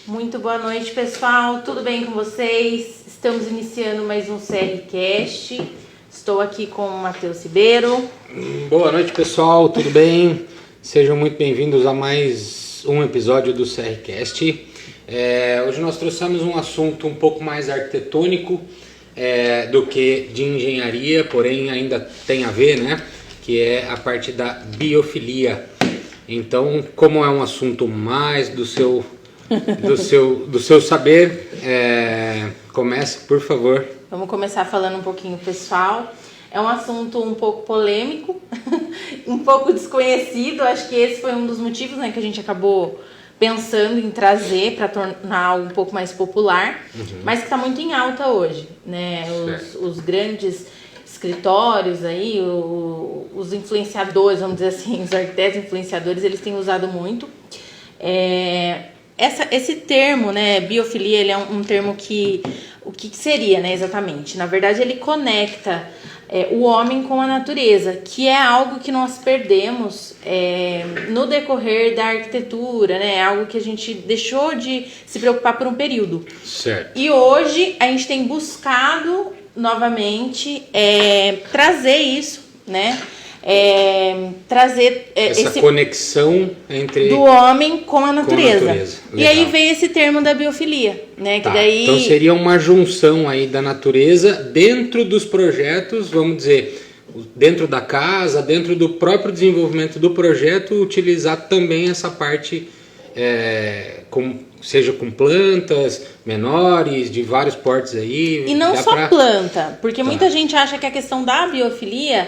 Muito boa noite, pessoal. Tudo bem com vocês? Estamos iniciando mais um CRCast. Estou aqui com o Matheus Ribeiro. Boa noite, pessoal. Tudo bem? Sejam muito bem-vindos a mais um episódio do CRCast. Hoje nós trouxemos um assunto um pouco mais arquitetônico do que de engenharia, porém ainda tem a ver, né? Que é a parte da biofilia. Então, como é um assunto mais do seu saber, comece, por favor. Vamos começar falando um pouquinho pessoal. É um assunto um pouco polêmico, um pouco desconhecido. Acho que esse foi um dos motivos, né, que a gente acabou pensando em trazer para tornar algo um pouco mais popular, mas que está muito em alta hoje, né? Os grandes escritórios aí, os influenciadores, vamos dizer assim, os arquitetos influenciadores, eles têm usado muito. Esse termo, né, biofilia, ele é um termo que... O que seria, né, exatamente? Na verdade, ele conecta o homem com a natureza, que é algo que nós perdemos no decorrer da arquitetura, né? Algo que a gente deixou de se preocupar por um período. Certo. E hoje a gente tem buscado novamente trazer isso, né? Trazer essa conexão entre do homem com a natureza. E aí Legal. vem esse termo da biofilia, né? Tá. Que daí... Então seria uma junção aí da natureza dentro dos projetos, vamos dizer, dentro da casa, dentro do próprio desenvolvimento do projeto, utilizar também essa parte, seja com plantas menores, de vários portes aí. E não só planta, porque muita gente acha que a questão da biofilia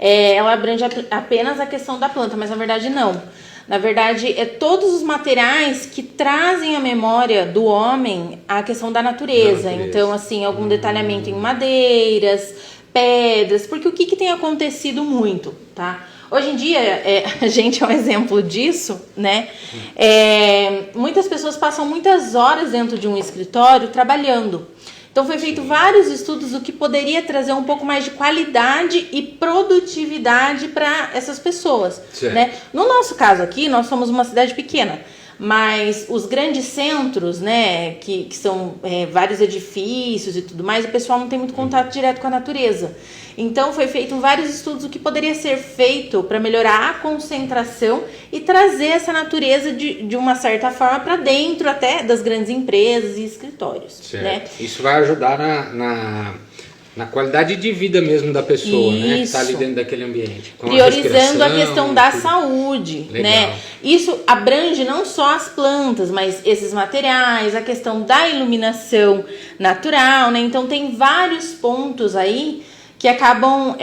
ela abrange apenas a questão da planta, mas na verdade não. Na verdade, todos os materiais que trazem a memória do homem à questão da natureza. Então, assim, algum detalhamento em madeiras, pedras, porque o que tem acontecido muito, tá? Hoje em dia, a gente é um exemplo disso, né? Muitas pessoas passam muitas horas dentro de um escritório trabalhando. Então foi feito vários estudos do que poderia trazer um pouco mais de qualidade e produtividade para essas pessoas, né? No nosso caso aqui, nós somos uma cidade pequena, mas os grandes centros, né, que são vários edifícios e tudo mais, o pessoal não tem muito contato direto com a natureza. Então foi feito vários estudos do que poderia ser feito para melhorar a concentração e trazer essa natureza de uma certa forma para dentro até das grandes empresas e escritórios. Né? Isso vai ajudar na qualidade de vida mesmo da pessoa, né, que está ali dentro daquele ambiente. Priorizando a questão da saúde. Né? Isso abrange não só as plantas, mas esses materiais, a questão da iluminação natural. Né? Então tem vários pontos aí que acabam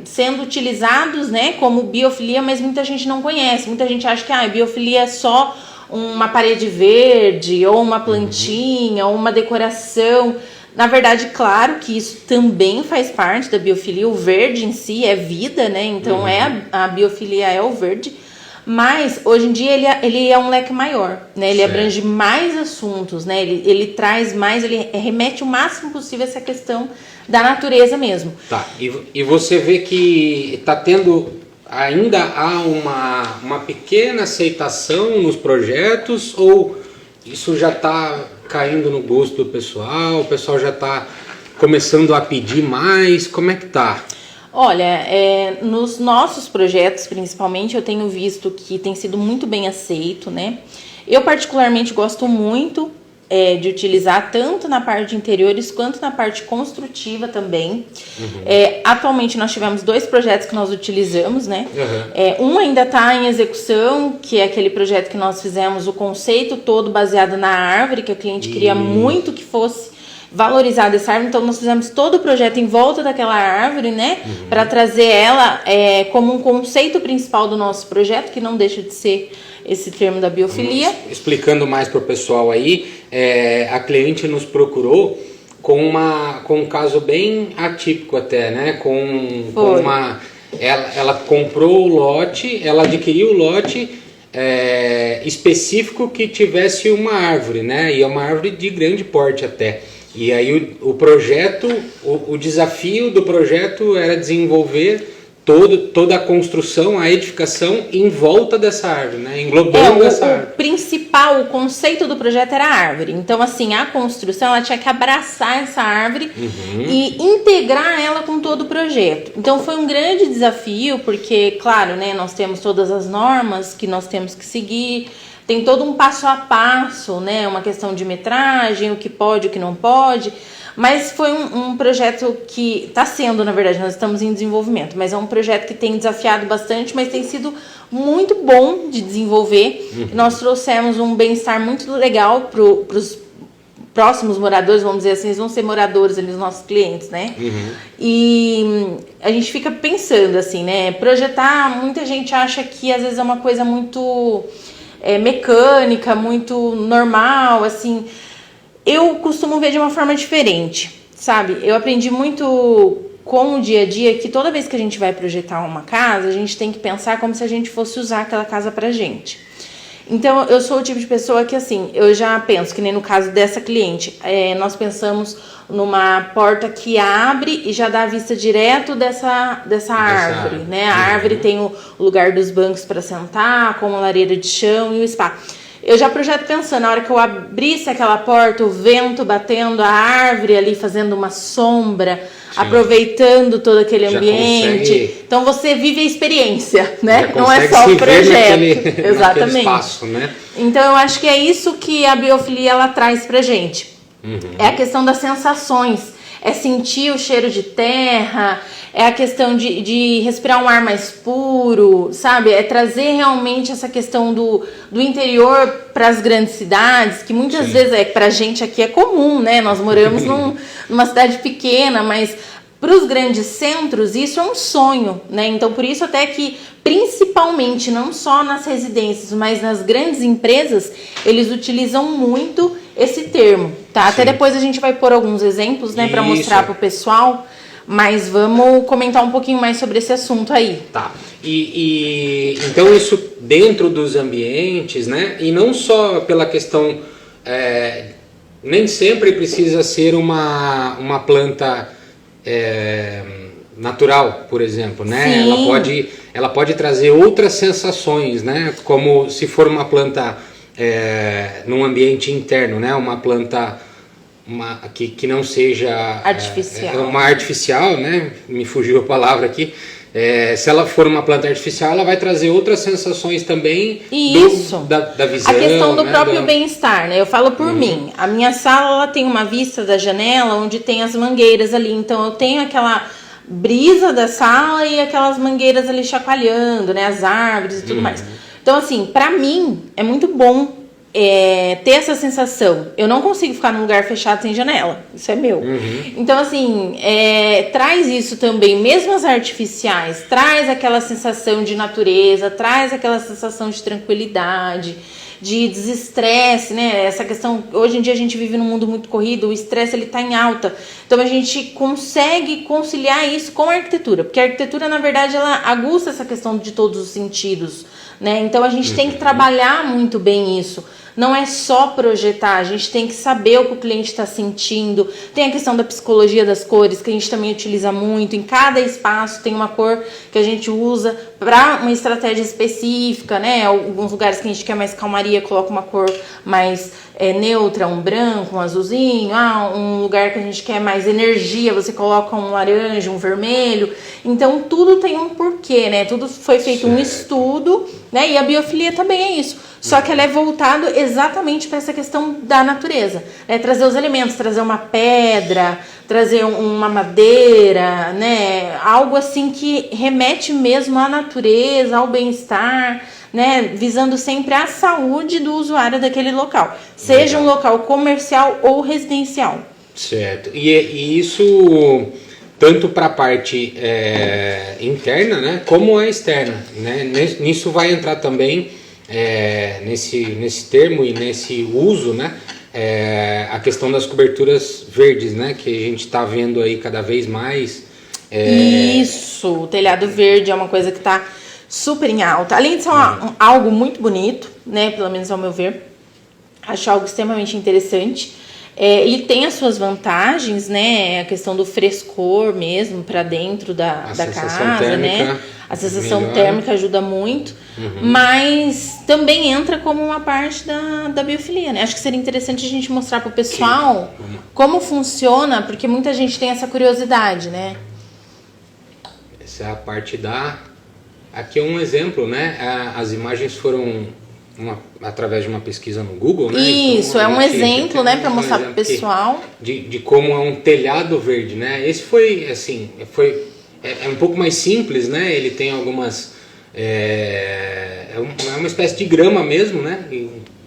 sendo utilizados, né, como biofilia, mas muita gente não conhece. Muita gente acha que biofilia é só uma parede verde, ou uma plantinha, ou uma decoração. Na verdade, claro que isso também faz parte da biofilia. O verde em si é vida, né? Então a biofilia é o verde. Mas hoje em dia ele é um leque maior, né? Ele abrange mais assuntos, né? Ele traz mais, ele remete o máximo possível a essa questão da natureza mesmo. Tá. E você vê que está tendo, ainda há uma pequena aceitação nos projetos, ou isso já está caindo no gosto do pessoal, o pessoal já está começando a pedir mais? Como é que tá? Olha, nos nossos projetos, principalmente, eu tenho visto que tem sido muito bem aceito, né? Eu particularmente gosto muito de utilizar tanto na parte de interiores quanto na parte construtiva também. Atualmente nós tivemos 2 projetos que nós utilizamos, né? Um ainda está em execução, que é aquele projeto que nós fizemos o conceito todo baseado na árvore, que o cliente queria muito que fosse valorizada essa árvore. Então nós fizemos todo o projeto em volta daquela árvore, né? Para trazer ela como um conceito principal do nosso projeto, que não deixa de ser esse termo da biofilia. Explicando mais para o pessoal aí, a cliente nos procurou com um caso bem atípico até, né? Ela comprou o lote, ela adquiriu o lote específico que tivesse uma árvore, né? E é uma árvore de grande porte até. E aí o projeto, o desafio do projeto era desenvolver toda a construção, a edificação em volta dessa árvore, né? Englobando essa árvore. O principal, o conceito do projeto era a árvore. Então, assim, a construção ela tinha que abraçar essa árvore e integrar ela com todo o projeto. Então, foi um grande desafio, porque, claro, né, nós temos todas as normas que nós temos que seguir, tem todo um passo a passo, né, uma questão de metragem, o que pode, o que não pode. Mas foi um projeto que está sendo, na verdade, nós estamos em desenvolvimento, mas é um projeto que tem desafiado bastante, mas tem sido muito bom de desenvolver. Nós trouxemos um bem-estar muito legal para os próximos moradores, vamos dizer assim, eles vão ser moradores ali, os nossos clientes, né? E a gente fica pensando assim, né? Projetar, muita gente acha que às vezes é uma coisa muito mecânica, muito normal, assim. Eu costumo ver de uma forma diferente, sabe? Eu aprendi muito com o dia a dia que toda vez que a gente vai projetar uma casa, a gente tem que pensar como se a gente fosse usar aquela casa pra gente. Então, eu sou o tipo de pessoa que, assim, eu já penso, que nem no caso dessa cliente, nós pensamos numa porta que abre e já dá a vista direto dessa árvore, né? A árvore tem o lugar dos bancos para sentar, com a lareira de chão e o spa. Eu já projeto pensando, na hora que eu abrisse aquela porta, o vento batendo, a árvore ali fazendo uma sombra, aproveitando todo aquele ambiente. Então você vive a experiência, né? Não é só o projeto. Exatamente. Espaço, né? Então eu acho que é isso que a biofilia ela traz pra gente. É a questão das sensações. É sentir o cheiro de terra, é a questão de respirar um ar mais puro, sabe? É trazer realmente essa questão do interior para as grandes cidades, que muitas vezes pra gente aqui é comum, né? Nós moramos numa cidade pequena, mas para os grandes centros isso é um sonho, né? Então por isso até que principalmente não só nas residências, mas nas grandes empresas, eles utilizam muito esse termo, tá? Até depois a gente vai pôr alguns exemplos, né, para mostrar pro pessoal, mas vamos comentar um pouquinho mais sobre esse assunto aí. Tá. E então isso dentro dos ambientes, né? E não só pela questão, nem sempre precisa ser uma planta natural, por exemplo, né? Ela pode trazer outras sensações, né? Como se for uma planta num ambiente interno, né? Uma planta que não seja artificial. Uma artificial, né? Me fugiu a palavra aqui. Se ela for uma planta artificial, ela vai trazer outras sensações também da visão. A questão do né? próprio bem-estar, né? Eu falo por mim. A minha sala ela tem uma vista da janela onde tem as mangueiras ali. Então eu tenho aquela brisa da sala e aquelas mangueiras ali chacoalhando, né? As árvores e tudo mais. Então, assim, pra mim é muito bom ter essa sensação. Eu não consigo ficar num lugar fechado sem janela. Isso é meu. Então, assim, traz isso também, mesmo as artificiais, traz aquela sensação de natureza, traz aquela sensação de tranquilidade, de desestresse, né? Essa questão, hoje em dia a gente vive num mundo muito corrido, o estresse ele tá em alta. Então a gente consegue conciliar isso com a arquitetura, porque a arquitetura, na verdade, ela aguça essa questão de todos os sentidos, né? Então a gente tem que trabalhar muito bem isso. Não é só projetar, a gente tem que saber o que o cliente está sentindo. Tem a questão da psicologia das cores, que a gente também utiliza muito. Em cada espaço tem uma cor que a gente usa para uma estratégia específica, né? Alguns lugares que a gente quer mais calmaria, coloca uma cor mais neutra, um branco, um azulzinho. Um lugar que a gente quer mais energia, você coloca um laranja, um vermelho. Então tudo tem um porquê, né? Tudo foi feito um estudo, né? E a biofilia também é isso. Só que ela é voltada exatamente para essa questão da natureza, né? Trazer os elementos, trazer uma pedra, trazer uma madeira, né? Algo assim que remete mesmo à natureza, ao bem-estar, né? Visando sempre a saúde do usuário daquele local, seja um local comercial ou residencial. Certo. E isso tanto para a parte interna, né, como a externa, né? Nisso vai entrar também nesse termo e nesse uso, né, a questão das coberturas verdes, né, que a gente está vendo aí cada vez mais. Isso, o telhado verde é uma coisa que está super em alta. Além de ser algo muito bonito, né, pelo menos ao meu ver, acho algo extremamente interessante. Ele tem as suas vantagens, né? A questão do frescor mesmo para dentro da casa, térmica, né? A sensação térmica ajuda muito, mas também entra como uma parte da biofilia, né? Acho que seria interessante a gente mostrar para o pessoal como funciona, porque muita gente tem essa curiosidade, né? Essa é a parte Aqui é um exemplo, né? As imagens foram através de uma pesquisa no Google, né? Isso, então, é um exemplo, né? Para mostrar para o pessoal. De como é um telhado verde, né? Esse foi, assim, é um pouco mais simples, né? Ele tem algumas... É uma espécie de grama mesmo, né?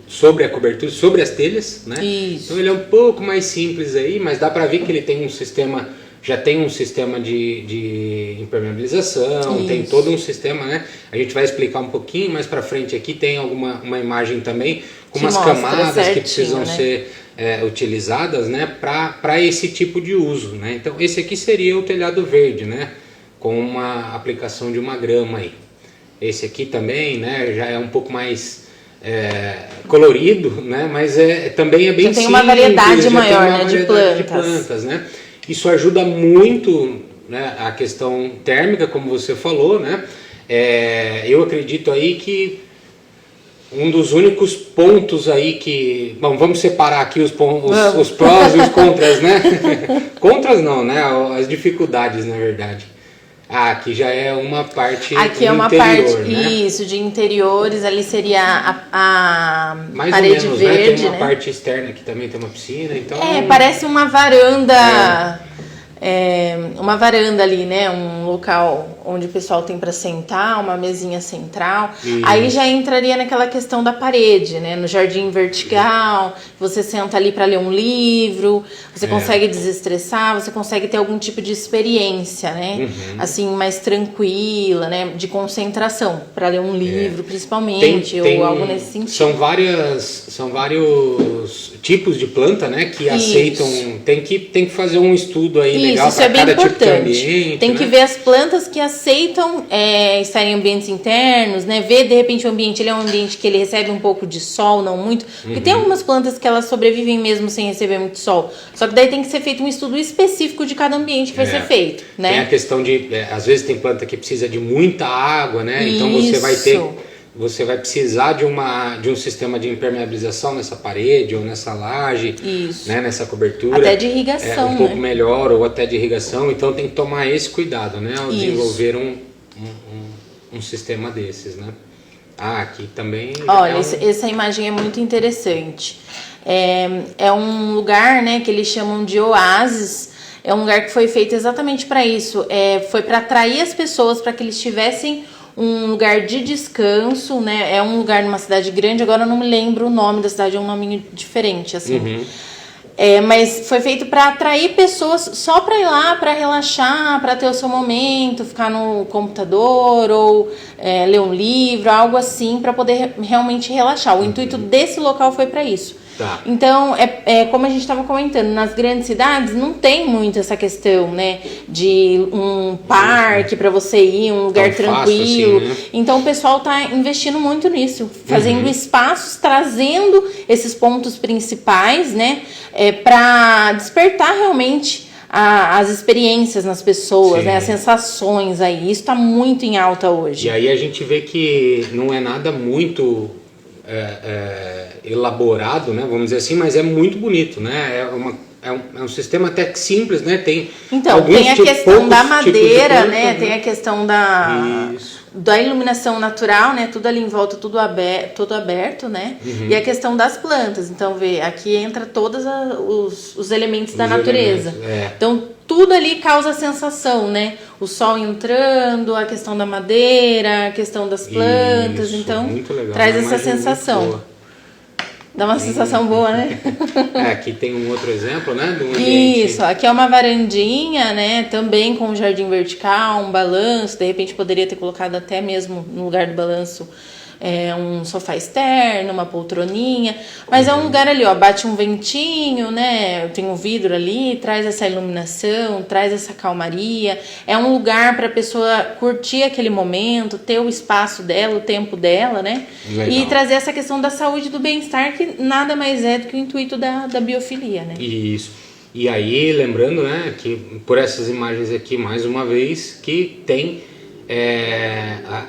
Sobre a cobertura, sobre as telhas, né? Isso. Então ele é um pouco mais simples aí, mas dá para ver que ele tem um sistema... Já tem um sistema de impermeabilização, tem todo um sistema, né? A gente vai explicar um pouquinho mais para frente aqui, tem uma imagem também com umas camadas certinho, que precisam, né, ser utilizadas, né, para esse tipo de uso, né? Então esse aqui seria o telhado verde, né, com uma aplicação de uma grama aí. Esse aqui também, né, já é um pouco mais colorido, né, mas também é bem simples. Tem uma variedade maior, né, de plantas, né? Isso ajuda muito, né, a questão térmica, como você falou, né? Eu acredito aí que um dos únicos pontos aí que... Bom, vamos separar aqui os prós e os contras, né? Contras não, né? As dificuldades, na verdade. Aqui já é uma parte aqui é uma interior, parte, né? Isso, de interiores, ali seria a mais parede ou menos, verde, né? Tem uma né? parte externa que também tem uma piscina, então... parece uma varanda... uma varanda ali, né? Um local onde o pessoal tem para sentar, uma mesinha central. Isso. Aí já entraria naquela questão da parede, né? No jardim vertical, você senta ali para ler um livro, você consegue desestressar, você consegue ter algum tipo de experiência, né? Assim, mais tranquila, né? De concentração, para ler um livro, principalmente, ou algo nesse sentido. São vários tipos de planta, né? Que aceitam... Tem que fazer um estudo aí legal para cada tipo de ambiente. Tem que ver as plantas que aceitam estar em ambientes internos, né? Ver, de repente, o ambiente, ele é um ambiente que ele recebe um pouco de sol, não muito. Porque tem algumas plantas que elas sobrevivem mesmo sem receber muito sol. Só que daí tem que ser feito um estudo específico de cada ambiente que vai ser feito, né? Tem a questão de... às vezes tem planta que precisa de muita água, né? Então você vai precisar de um sistema de impermeabilização nessa parede ou nessa laje, né, nessa cobertura. Até de irrigação, um pouco melhor, ou até de irrigação. Então tem que tomar esse cuidado, né, ao desenvolver um sistema desses, né. Aqui também... Olha, essa imagem é muito interessante. É um lugar, né, que eles chamam de oásis. É um lugar que foi feito exatamente para isso. Foi para atrair as pessoas, para que eles tivessem um lugar de descanso, né? É um lugar numa cidade grande, agora eu não me lembro o nome da cidade, é um nome diferente, assim. Mas foi feito para atrair pessoas só para ir lá, para relaxar, para ter o seu momento, ficar no computador ou ler um livro, algo assim, para poder realmente relaxar. O intuito desse local foi para isso. Tá. Então, como a gente estava comentando, nas grandes cidades não tem muito essa questão, né, de um parque para você ir, um lugar tranquilo. Assim, né? Então, o pessoal está investindo muito nisso, fazendo espaços, trazendo esses pontos principais, né, para despertar realmente as experiências nas pessoas, né, as sensações aí. Isso está muito em alta hoje. E aí a gente vê que não é nada muito... elaborado, né, vamos dizer assim, mas é muito bonito, né? É um sistema até que simples, né? Tem a questão da madeira, né? Tem a questão da iluminação natural, né? Tudo ali em volta, tudo aberto, né? E a questão das plantas. Então, aqui entra todos os elementos da natureza. Então, tudo ali causa sensação, né? O sol entrando, a questão da madeira, a questão das plantas. Então, traz essa sensação. Dá uma sensação boa, né? Aqui tem um outro exemplo, né? Do ambiente. Isso, aqui é uma varandinha, né? Também com um jardim vertical, um balanço. De repente poderia ter colocado até mesmo no lugar do balanço um sofá externo, uma poltroninha, mas é um lugar ali, ó, bate um ventinho, né? Tem um vidro ali, traz essa iluminação, traz essa calmaria. É um lugar para a pessoa curtir aquele momento, ter o espaço dela, o tempo dela, né? Legal. E trazer essa questão da saúde e do bem-estar, que nada mais é do que o intuito da biofilia, né? Isso. E aí, lembrando, né, que por essas imagens aqui, mais uma vez, que tem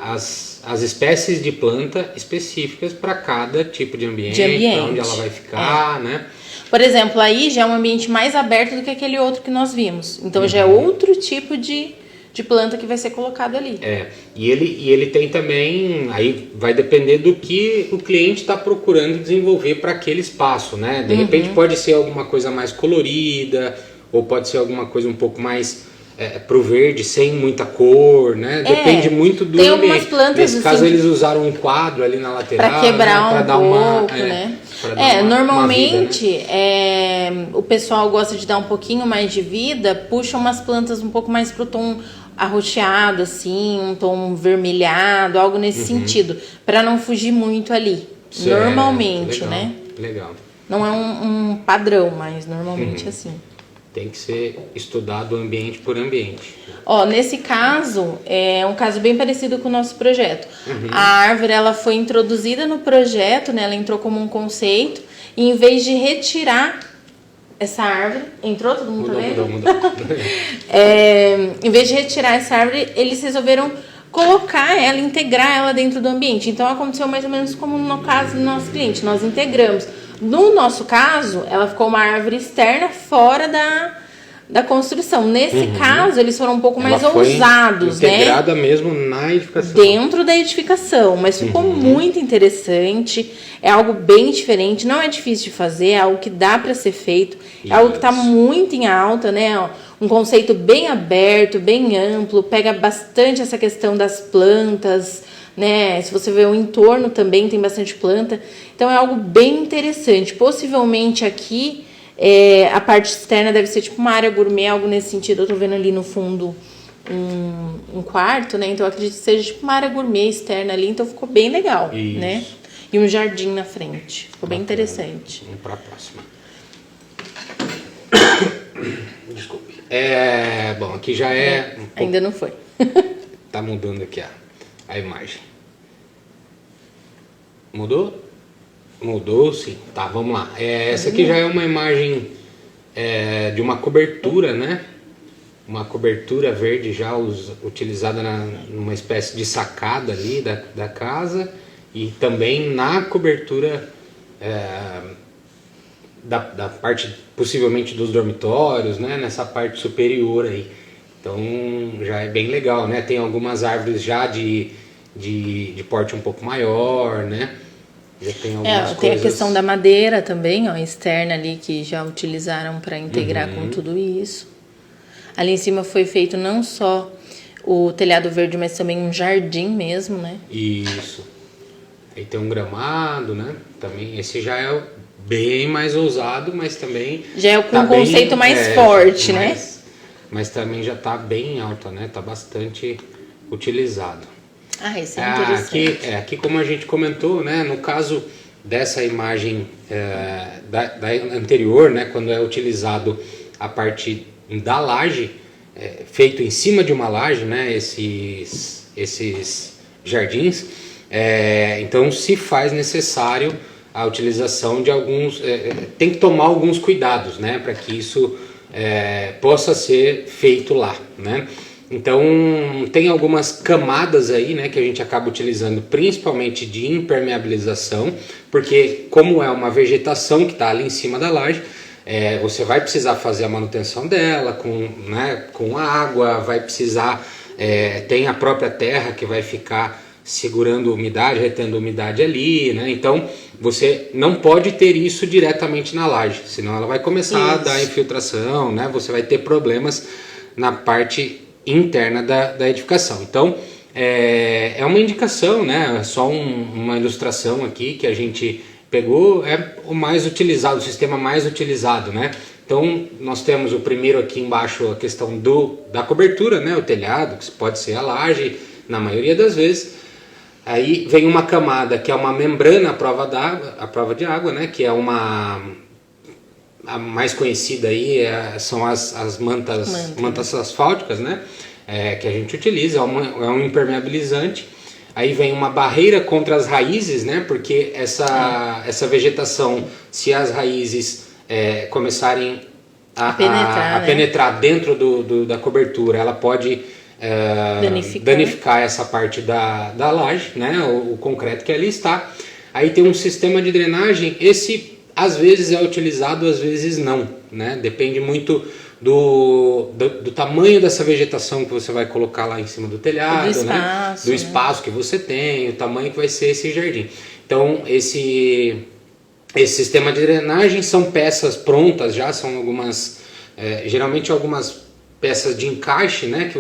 as espécies de planta específicas para cada tipo de ambiente, para onde ela vai ficar, né? Por exemplo, aí já é um ambiente mais aberto do que aquele outro que nós vimos. Então já é outro tipo de planta que vai ser colocado ali. E ele tem também, aí vai depender do que o cliente está procurando desenvolver para aquele espaço, né? De repente pode ser alguma coisa mais colorida, ou pode ser alguma coisa um pouco mais pro verde, sem muita cor, né? Depende muito do tem ambiente. Algumas plantas, nesse caso assim, eles usaram um quadro ali na lateral, para quebrar, né? Pra dar pouco, né? Normalmente uma vida, né? O pessoal gosta de dar um pouquinho mais de vida, puxa umas plantas um pouco mais pro tom arroxeado, assim, um tom vermelhado, algo nesse sentido, para não fugir muito ali. Certo, normalmente, legal, né? Legal. Não é um padrão, mas normalmente é assim. Tem que ser estudado ambiente por ambiente. Ó, nesse caso, é um caso bem parecido com o nosso projeto. A árvore, ela foi introduzida no projeto, né? Ela entrou como um conceito, e em vez de retirar essa árvore, entrou? Todo mundo Mudou. Em vez de retirar essa árvore, eles resolveram colocar ela, integrar ela dentro do ambiente. Então aconteceu mais ou menos como no caso do nosso cliente, nós integramos. No nosso caso, ela ficou uma árvore externa fora da construção. Nesse caso, eles foram um pouco mais ousados, né? Integrada mesmo na edificação. Dentro da edificação, mas ficou muito interessante. É algo bem diferente, não é difícil de fazer, é algo que dá para ser feito, é algo que está muito em alta, né? Um conceito bem aberto, bem amplo, pega bastante essa questão das plantas, né? Se você vê o entorno também tem bastante planta, então é algo bem interessante. Possivelmente aqui a parte externa deve ser tipo uma área gourmet, algo nesse sentido. Eu tô vendo ali no fundo um quarto, né? Então eu acredito que seja tipo uma área gourmet externa ali, então ficou bem legal, né? E um jardim na frente, ficou bem interessante. Vamos para a próxima. Desculpe. Bom, aqui já Ainda não foi. Tá mudando aqui a imagem. Mudou? Mudou, sim. Tá, vamos lá. Essa aqui já é uma imagem de uma cobertura, né? Uma cobertura verde já utilizada numa espécie de sacada ali da casa, e também na cobertura da parte possivelmente dos dormitórios, né? Nessa parte superior aí. Então já é bem legal, né? Tem algumas árvores já de porte um pouco maior, né? Já tem algumas tem coisas... a questão da madeira também, ó, externa ali, que já utilizaram para integrar com tudo isso. Ali em cima foi feito não só o telhado verde, mas também um jardim mesmo, né? Isso. Aí tem um gramado, né? Também esse já é bem mais ousado, mas também... Já é com um conceito mais forte, né? Mas também já está bem alto, né? Está bastante utilizado. Isso é interessante. Aqui como a gente comentou, né? No caso dessa imagem da anterior, né? Quando é utilizado a parte da laje, feito em cima de uma laje, né? Esses jardins, então se faz necessário a utilização de alguns... tem que tomar alguns cuidados, né? Para que isso possa ser feito lá, né? Então tem algumas camadas aí, né, que a gente acaba utilizando, principalmente de impermeabilização, porque como é uma vegetação que está ali em cima da laje, você vai precisar fazer a manutenção dela com água, vai precisar, tem a própria terra que vai ficar segurando umidade, retendo umidade ali, né? Então você não pode ter isso diretamente na laje, senão ela vai começar a dar infiltração, né? Você vai ter problemas na parte interna da edificação. Então é uma indicação, né? Só uma ilustração aqui que a gente pegou, o mais utilizado, o sistema mais utilizado, né? Então nós temos o primeiro aqui embaixo, a questão da cobertura, né? O telhado, que pode ser a laje na maioria das vezes. Aí vem uma camada que é uma membrana à prova de água, né? Que é a mais conhecida aí são as mantas asfálticas, né? Que a gente utiliza, é um impermeabilizante. Aí vem uma barreira contra as raízes, né? Porque essa vegetação, se as raízes começarem a penetrar dentro da cobertura, ela pode danificar essa parte da laje, né? O concreto que ali está. Aí tem um sistema de drenagem, esse às vezes é utilizado, às vezes não, né? Depende muito do tamanho dessa vegetação que você vai colocar lá em cima do telhado, do espaço que você tem, o tamanho que vai ser esse jardim. Então esse sistema de drenagem são peças prontas já, são algumas, geralmente algumas peças de encaixe, né, que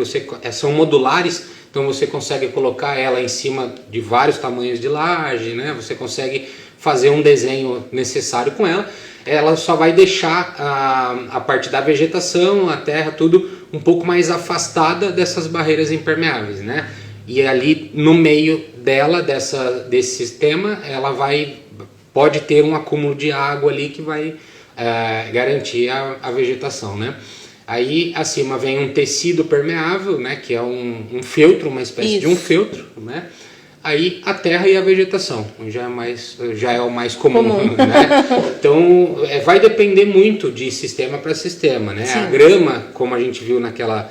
são modulares, então você consegue colocar ela em cima de vários tamanhos de laje, né, você consegue fazer um desenho necessário com ela. Ela só vai deixar a parte da vegetação, a terra, tudo um pouco mais afastada dessas barreiras impermeáveis, né? E ali no meio desse sistema, ela pode ter um acúmulo de água ali que vai garantir a vegetação, né? Aí acima vem um tecido permeável, né? Que é um feltro, uma espécie de um feltro, né? Aí a terra e a vegetação, já é o mais comum. Né? Então vai depender muito de sistema para sistema, né? A grama, como a gente viu naquela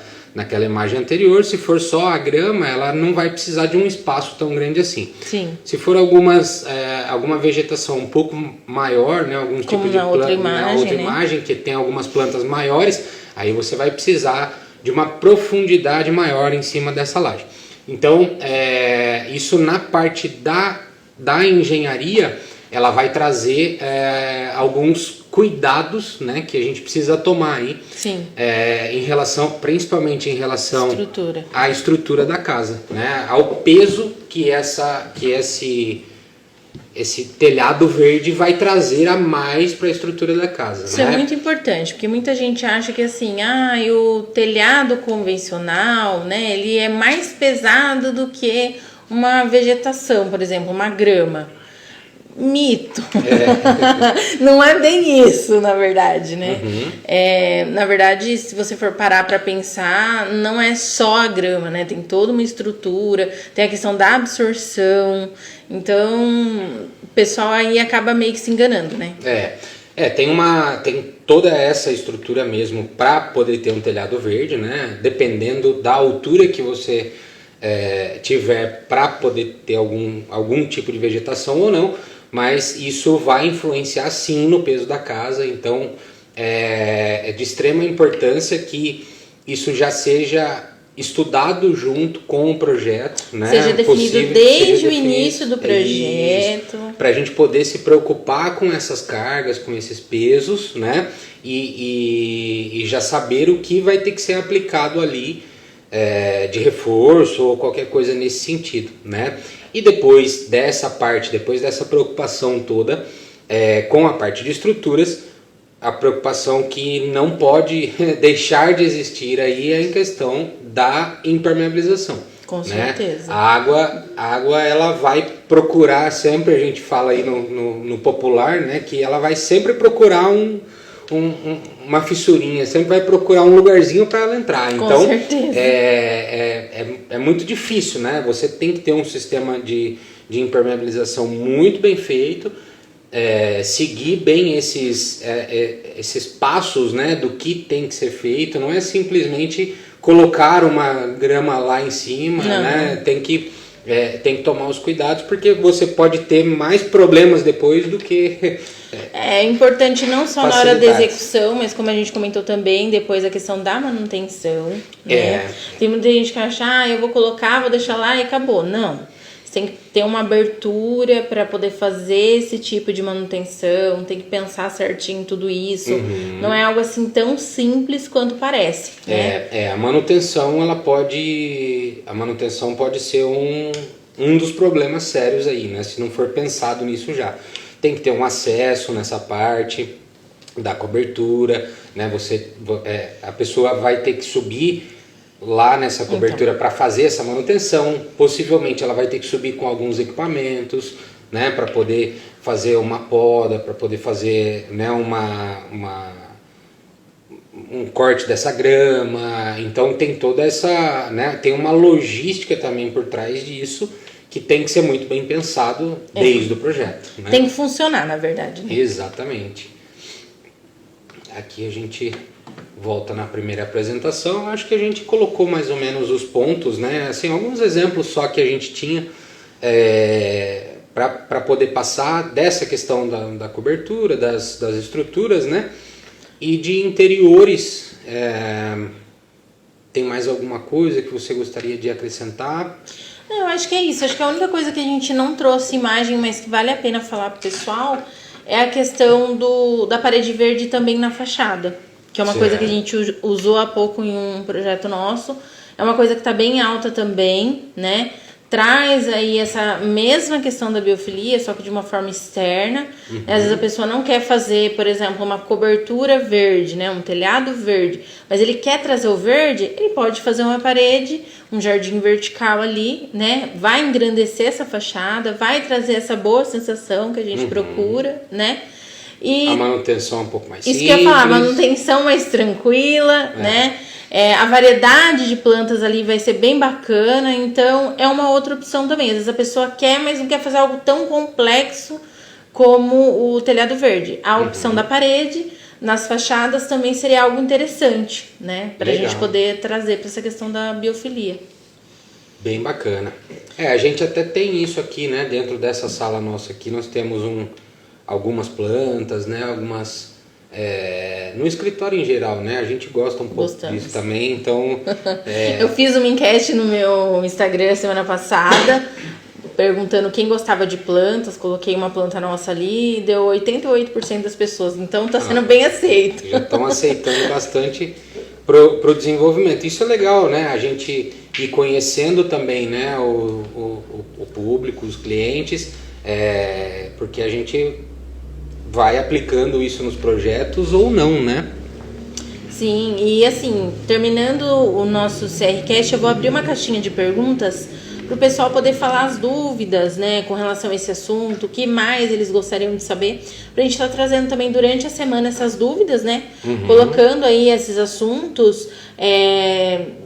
imagem anterior, se for só a grama, ela não vai precisar de um espaço tão grande assim. Sim. Se for alguma vegetação um pouco maior, né? Algum tipo de outra imagem, que tem algumas plantas maiores, aí você vai precisar de uma profundidade maior em cima dessa laje. Então, isso na parte da engenharia, ela vai trazer alguns cuidados, né, que a gente precisa tomar aí. Sim. Principalmente em relação à estrutura da casa, né, ao peso que esse telhado verde vai trazer a mais para a estrutura da casa. Isso é muito importante, porque muita gente acha que assim, o telhado convencional, né, ele é mais pesado do que uma vegetação, por exemplo, uma grama. Mito. Não é bem isso, na verdade, né? Uhum. Na verdade, se você for parar para pensar, não é só a grama, né? Tem toda uma estrutura, tem a questão da absorção. Então, o pessoal aí acaba meio que se enganando, né? Tem toda essa estrutura mesmo para poder ter um telhado verde, né? Dependendo da altura que você tiver para poder ter algum tipo de vegetação ou não. Mas isso vai influenciar sim no peso da casa, então é de extrema importância que isso já seja estudado junto com o projeto, né? Seja definido desde o início do projeto. Para a gente poder se preocupar com essas cargas, com esses pesos, né? E já saber o que vai ter que ser aplicado ali de reforço ou qualquer coisa nesse sentido, né? E depois dessa preocupação toda com a parte de estruturas, a preocupação que não pode deixar de existir aí é em questão da impermeabilização. Com certeza. A água ela vai procurar sempre, a gente fala aí no popular, né, que ela vai sempre procurar uma fissurinha, sempre vai procurar um lugarzinho para ela entrar. Então, com certeza. É muito difícil, né? Você tem que ter um sistema de impermeabilização muito bem feito, seguir bem esses passos, né, do que tem que ser feito. Não é simplesmente colocar uma grama lá em cima, né? Tem que tomar os cuidados, porque você pode ter mais problemas depois do que... É importante não só na hora da execução, mas como a gente comentou também, depois a questão da manutenção, né? Tem muita gente que acha, eu vou colocar, vou deixar lá e acabou. Não, você tem que ter uma abertura para poder fazer esse tipo de manutenção, tem que pensar certinho tudo isso. Uhum. Não é algo assim tão simples quanto parece, né? A manutenção pode ser um dos problemas sérios aí, né? Se não for pensado nisso já. Tem que ter um acesso nessa parte da cobertura, né? A pessoa vai ter que subir lá nessa cobertura para fazer essa manutenção. Possivelmente ela vai ter que subir com alguns equipamentos, né, para poder fazer uma poda, para poder fazer, né, um corte dessa grama. Então tem toda essa, né, tem uma logística também por trás disso que tem que ser muito bem pensado desde o projeto, né? Tem que funcionar, na verdade, né? Exatamente. Aqui a gente volta na primeira apresentação. Acho que a gente colocou mais ou menos os pontos, né? Assim, alguns exemplos só que a gente tinha para poder passar dessa questão da cobertura, das estruturas, né? E de interiores. Tem mais alguma coisa que você gostaria de acrescentar? Eu acho que é isso. Acho que a única coisa que a gente não trouxe imagem, mas que vale a pena falar pro pessoal, é a questão da parede verde também na fachada. Que é uma coisa que a gente usou há pouco em um projeto nosso. É uma coisa que está bem alta também, né? Traz aí essa mesma questão da biofilia, só que de uma forma externa. Às vezes a pessoa não quer fazer, por exemplo, uma cobertura verde, né? Um telhado verde. Mas ele quer trazer o verde, ele pode fazer uma parede, um jardim vertical ali, né? Vai engrandecer essa fachada, vai trazer essa boa sensação que a gente procura, né? E a manutenção é um pouco mais simples. Isso que eu ia falar, a manutenção mais tranquila, né? A variedade de plantas ali vai ser bem bacana, então é uma outra opção também. Às vezes a pessoa quer, mas não quer fazer algo tão complexo como o telhado verde. A opção da parede nas fachadas também seria algo interessante, né? Para a gente poder trazer para essa questão da biofilia. Bem bacana. A gente até tem isso aqui, né? Dentro dessa sala nossa aqui, nós temos algumas plantas, né? Algumas... no escritório em geral, né? A gente gosta um pouco disso também, então... Eu fiz uma enquete no meu Instagram semana passada, perguntando quem gostava de plantas, coloquei uma planta nossa ali e deu 88% das pessoas, então tá sendo bem aceito. Já estão aceitando bastante pro desenvolvimento. Isso é legal, né? A gente ir conhecendo também, né? O público, os clientes, porque a gente... vai aplicando isso nos projetos ou não, né? Sim, e assim, terminando o nosso CRCast, eu vou abrir uma caixinha de perguntas para o pessoal poder falar as dúvidas, né, com relação a esse assunto, o que mais eles gostariam de saber, para a gente estar trazendo também durante a semana essas dúvidas, né, colocando aí esses assuntos,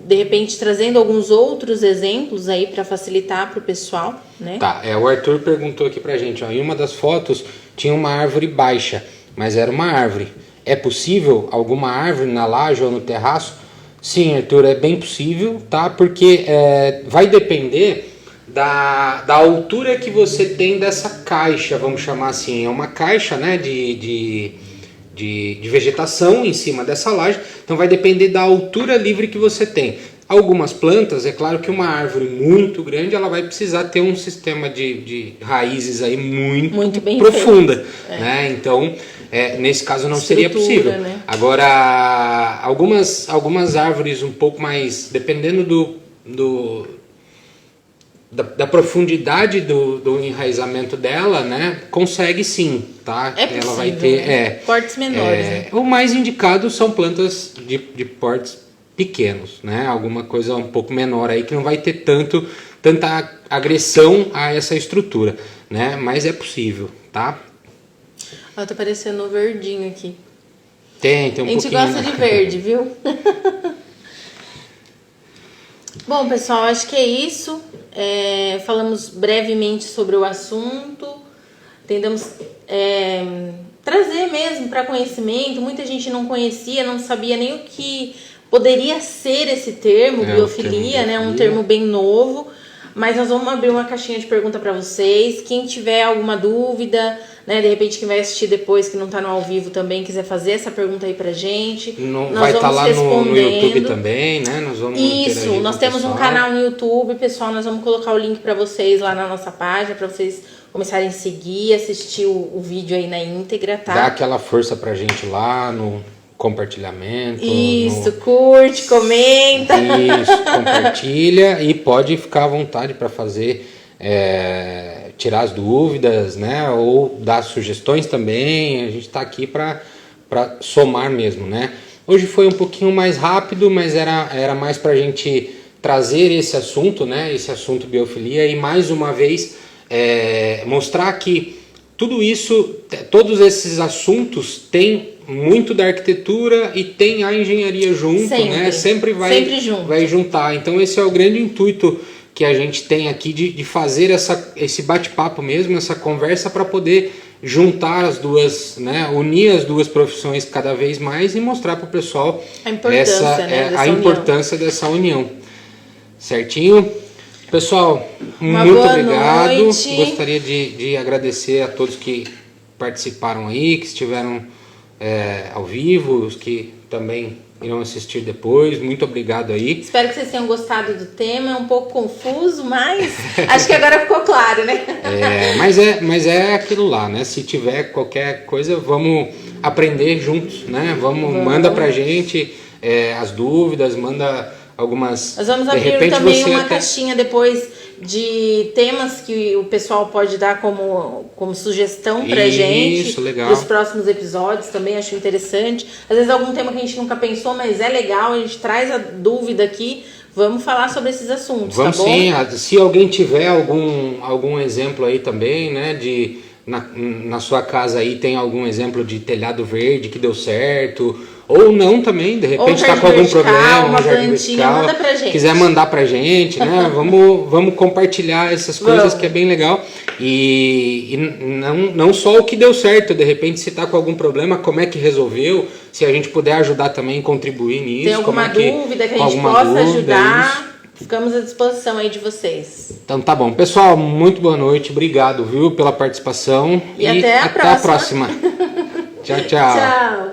de repente trazendo alguns outros exemplos aí para facilitar para o pessoal, né? Tá, o Arthur perguntou aqui pra gente, ó, em uma das fotos tinha uma árvore baixa, mas era uma árvore. É possível alguma árvore na laje ou no terraço? Sim, Arthur, é bem possível, tá? Porque vai depender da altura que você tem dessa caixa, vamos chamar assim. É uma caixa, né, de vegetação em cima dessa laje, então vai depender da altura livre que você tem. Algumas plantas, é claro que uma árvore muito grande, ela vai precisar ter um sistema de raízes aí muito bem profunda, né? Então, nesse caso não seria possível. Né? Agora, algumas árvores um pouco mais, dependendo da profundidade do enraizamento dela, né? Consegue sim, tá? É possível, ela vai ter portes menores. Né? O mais indicado são plantas de portes pequenos, né? Alguma coisa um pouco menor aí que não vai ter tanta agressão a essa estrutura, né? Mas é possível, tá? Ó, tá parecendo um verdinho aqui. Tem um pouquinho. A gente gosta de verde, viu? Bom, pessoal, acho que é isso. Falamos brevemente sobre o assunto. Tentamos trazer mesmo para conhecimento. Muita gente não conhecia, não sabia nem o que poderia ser esse termo, biofilia, né? Um termo bem novo. Mas nós vamos abrir uma caixinha de pergunta para vocês. Quem tiver alguma dúvida, né? De repente quem vai assistir depois, que não está no ao vivo também, quiser fazer essa pergunta aí pra gente. Nós vai estar lá no YouTube também, né? Nós vamos Isso, nós temos um canal no YouTube, pessoal. Nós vamos colocar o link para vocês lá na nossa página, para vocês começarem a seguir, assistir o vídeo aí na íntegra, tá? Dá aquela força pra gente lá no compartilhamento. Isso, curte, comenta. Isso, compartilha e pode ficar à vontade para fazer, tirar as dúvidas, né? Ou dar sugestões também. A gente está aqui para somar mesmo, né? Hoje foi um pouquinho mais rápido, mas era mais para a gente trazer esse assunto, né? Esse assunto biofilia e mais uma vez mostrar que tudo isso, todos esses assuntos têm muito da arquitetura e tem a engenharia junto, né? Sempre vai juntar. Então esse é o grande intuito que a gente tem aqui de fazer esse bate-papo mesmo, essa conversa para poder juntar as duas, né? Unir as duas profissões cada vez mais e mostrar para o pessoal a importância dessa união. Certinho? Pessoal, muito obrigado. Noite. Gostaria de agradecer a todos que participaram aí, que estiveram ao vivo, os que também irão assistir depois. Muito obrigado aí. Espero que vocês tenham gostado do tema. É um pouco confuso, mas acho que agora ficou claro, né? Mas é aquilo lá, né? Se tiver qualquer coisa, vamos aprender juntos, né? Manda pra gente as dúvidas, manda algumas... Nós vamos abrir também uma caixinha depois de temas que o pessoal pode dar como sugestão pra gente. Isso, legal. Para os próximos episódios também, acho interessante. Às vezes algum tema que a gente nunca pensou, mas é legal, a gente traz a dúvida aqui. Vamos falar sobre esses assuntos, vamos, tá bom? Sim, se alguém tiver algum exemplo aí também, né, na sua casa aí tem algum exemplo de telhado verde que deu certo, ou não também, de repente está com algum problema, uma jardim vertical, manda pra gente. Quiser mandar pra gente, né? vamos compartilhar essas coisas que é bem legal. E não só o que deu certo, de repente se está com algum problema, como é que resolveu, se a gente puder ajudar também, contribuir nisso. Tem alguma dúvida que a gente possa ajudar, ficamos à disposição aí de vocês. Então tá bom. Pessoal, muito boa noite, obrigado, viu, pela participação. E até a próxima. Tchau, tchau. Tchau.